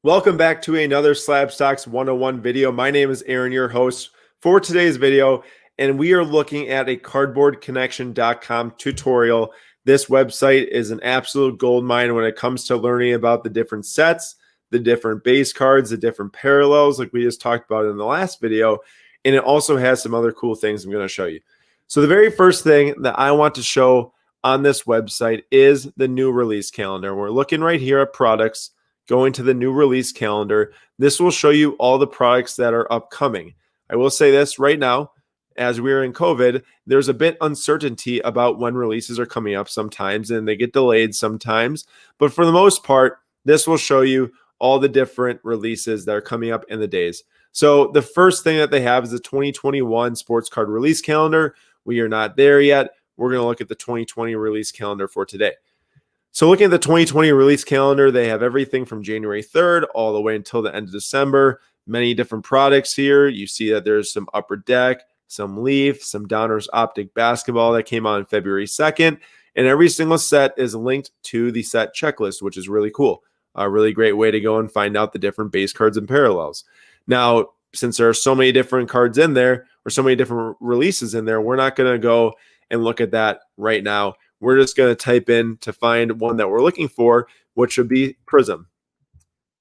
Welcome back to another SlabStox 101 video. My name is Aaron, your host for today's video, and we are looking at a cardboardconnection.com tutorial. This website is an absolute goldmine when it comes to learning about the different sets, the different base cards, the different parallels like we just talked about in the last video, and it also has some other cool things I'm going to show you. So the very first thing that I want to show on this website is the new release calendar. We're looking right here at products. Going to the new release calendar. This will show you all the products that are upcoming. I will say this right now, as we're in COVID, there's a bit uncertainty about when releases are coming up sometimes, and they get delayed sometimes. But for the most part, this will show you all the different releases that are coming up in the days. So the first thing that they have is the 2021 sports card release calendar. We are not there yet. We're going to look at the 2020 release calendar for today. So looking at the 2020 release calendar, they have everything from January 3rd all the way until the end of December. Many different products here. You see that there's some Upper Deck, some Leaf, some Downers Optic Basketball that came out on February 2nd. And every single set is linked to the set checklist, which is really cool. A really great way to go and find out the different base cards and parallels. Now, since there are so many different cards in there, or so many different releases in there, we're not going to go and look at that right now. We're just going to type in to find one that we're looking for, which would be Prism.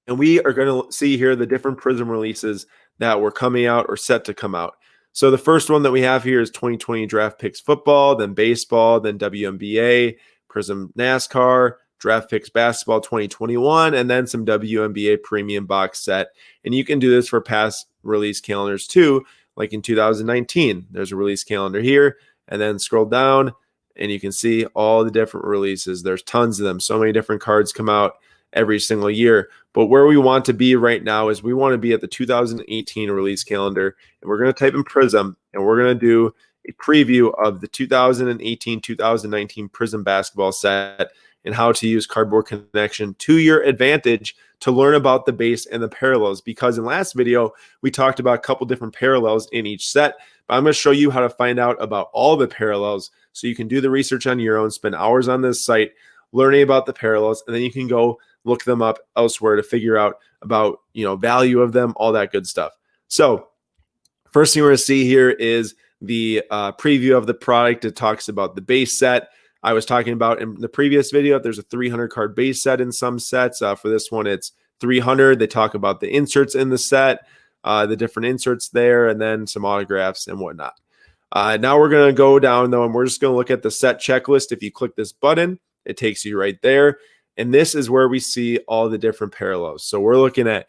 And we are going to see here the different Prism releases that were coming out or set to come out. So the first one that we have here is 2020 Draft Picks Football, then Baseball, then WNBA, Prism NASCAR, Draft Picks Basketball 2021, and then some WNBA Premium Box Set. And you can do this for past release calendars too, like in 2019. There's a release calendar here, and then scroll down, and you can see all the different releases. There's tons of them. So many different cards come out every single year. But where we want to be right now is we want to be at the 2018 release calendar. And we're going to type in Prism, and we're going to do a preview of the 2018-2019 Prism basketball set and how to use Cardboard Connection to your advantage to learn about the base and the parallels. Because in last video, we talked about a couple different parallels in each set. But I'm going to show you how to find out about all the parallels so you can do the research on your own, spend hours on this site learning about the parallels, and then you can go look them up elsewhere to figure out about, value of them, all that good stuff. So first thing we're going to see here is the preview of the product. It talks about the base set. I was talking about in the previous video, there's a 300 card base set in some sets. For this one, it's 300. They talk about the inserts in the set, the different inserts there, and then some autographs and whatnot. Now we're going to go down, though, and we're just going to look at the set checklist. If you click this button, it takes you right there. And this is where we see all the different parallels. So we're looking at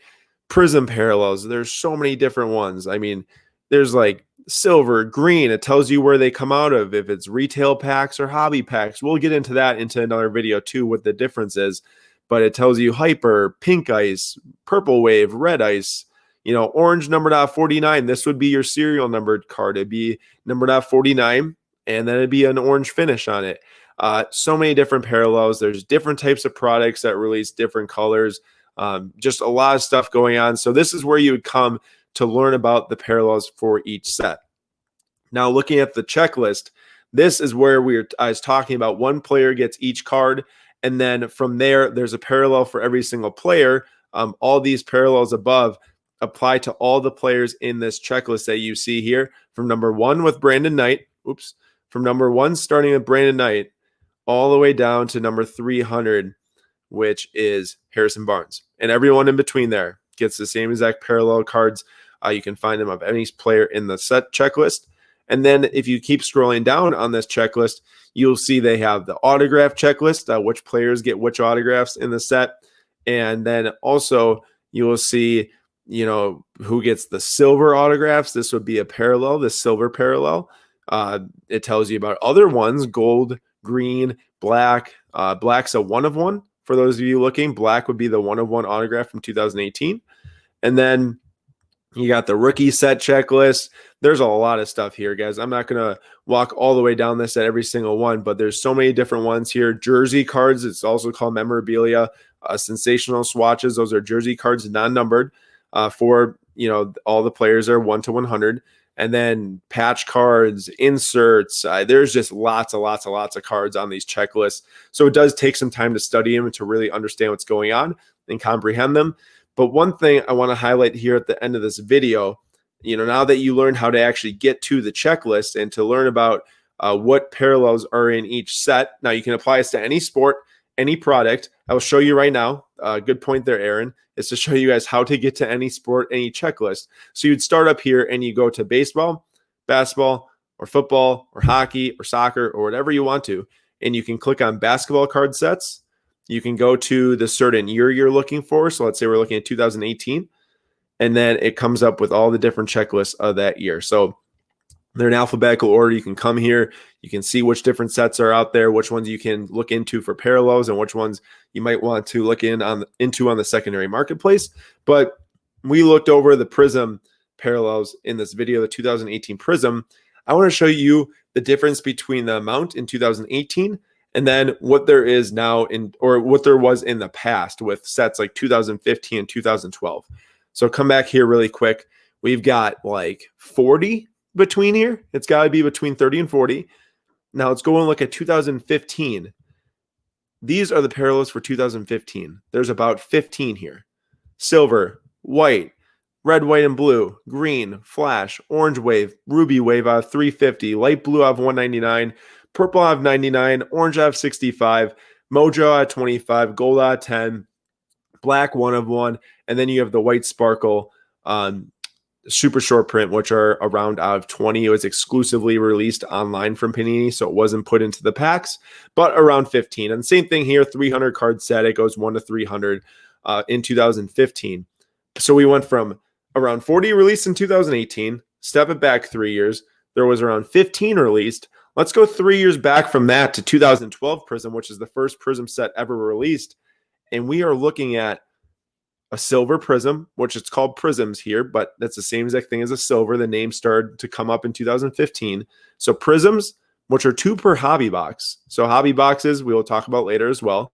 Prism parallels. There's so many different ones. I mean, there's like silver, green. It tells you where they come out of, if it's retail packs or hobby packs. We'll get into that into another video too, what the difference is. But it tells you hyper, pink ice, purple wave, red ice, orange numbered out 49. This would be your serial numbered card. It'd be numbered out 49, and then it'd be an orange finish on it. So many different parallels. There's different types of products that release different colors. Just a lot of stuff going on. So this is where you would come to learn about the parallels for each set. Now, looking at the checklist, this is where I was talking about one player gets each card, and then from there, there's a parallel for every single player. All these parallels above apply to all the players in this checklist that you see here, from number 1 with Brandon Knight, from number 1 starting with Brandon Knight, all the way down to number 300, which is Harrison Barnes. And everyone in between there gets the same exact parallel cards. You can find them of any player in the set checklist. And then if you keep scrolling down on this checklist, you'll see they have the autograph checklist, which players get which autographs in the set. And then also you will see, who gets the silver autographs. This would be a parallel, the silver parallel. It tells you about other ones, gold, green, black. Black's a 1 of 1. For those of you looking, black would be the 1 of 1 autograph from 2018. And then you got the rookie set checklist. There's a lot of stuff here, guys. I'm not going to walk all the way down this at every single one, but there's so many different ones here. Jersey cards, it's also called memorabilia. Sensational swatches, those are jersey cards, non-numbered, for, all the players are 1 to 100. And then patch cards, inserts. There's just lots of cards on these checklists. So it does take some time to study them and to really understand what's going on and comprehend them. But one thing I want to highlight here at the end of this video, now that you learn how to actually get to the checklist and to learn about what parallels are in each set. Now you can apply this to any sport, any product. I will show you right now. Good point there, Aaron, is to show you guys how to get to any sport, any checklist. So you'd start up here and you go to baseball, basketball, or football, or hockey, or soccer, or whatever you want to. And you can click on basketball card sets. You can go to the certain year you're looking for. So let's say we're looking at 2018. And then it comes up with all the different checklists of that year. So they're in alphabetical order. You can come here. You can see which different sets are out there, which ones you can look into for parallels, and which ones you might want to look into on the secondary marketplace. But we looked over the Prism parallels in this video, the 2018 Prism. I want to show you the difference between the amount in 2018 and then what there is now or what there was in the past with sets like 2015 and 2012. So come back here really quick. We've got like 40 between here. It's got to be between 30 and 40. Now let's go and look at 2015. These are the parallels for 2015. There's about 15 here. Silver, white, red, white, and blue, green, flash, orange wave, ruby wave out of 350, light blue out of 199, purple out of 99, orange out of 65, mojo out of 25, gold out of 10, black 1 of 1, and then you have the white sparkle super short print, which are around out of 20. It was exclusively released online from Panini, so it wasn't put into the packs, but around 15. And same thing here, 300 card set. It goes 1 to 300 in 2015. So we went from around 40 released in 2018, step it back 3 years. There was around 15 released. Let's go 3 years back from that to 2012 Prism, which is the first Prism set ever released. And we are looking at a silver Prism, which it's called Prisms here, but that's the same exact thing as a silver. The name started to come up in 2015. So Prisms, which are 2 per hobby box. So hobby boxes we will talk about later as well.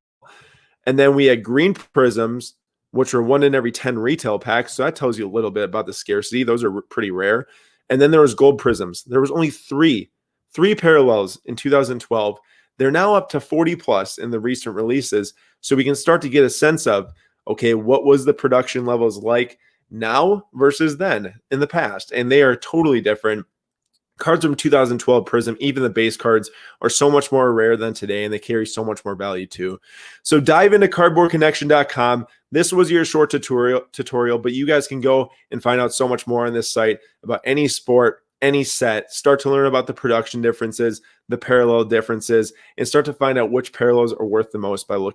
And then we had green Prisms, which are 1 in every 10 retail packs. So that tells you a little bit about the scarcity. Those are pretty rare. And then there was gold Prisms. There was only three parallels in 2012. They're now up to 40 plus in the recent releases. So we can start to get a sense of, okay, what was the production levels like now versus then in the past? And they are totally different. Cards from 2012 Prism, even the base cards, are so much more rare than today, and they carry so much more value too. So dive into cardboardconnection.com. This was your short tutorial, but you guys can go and find out so much more on this site about any sport, any set. Start to learn about the production differences, the parallel differences, and start to find out which parallels are worth the most by looking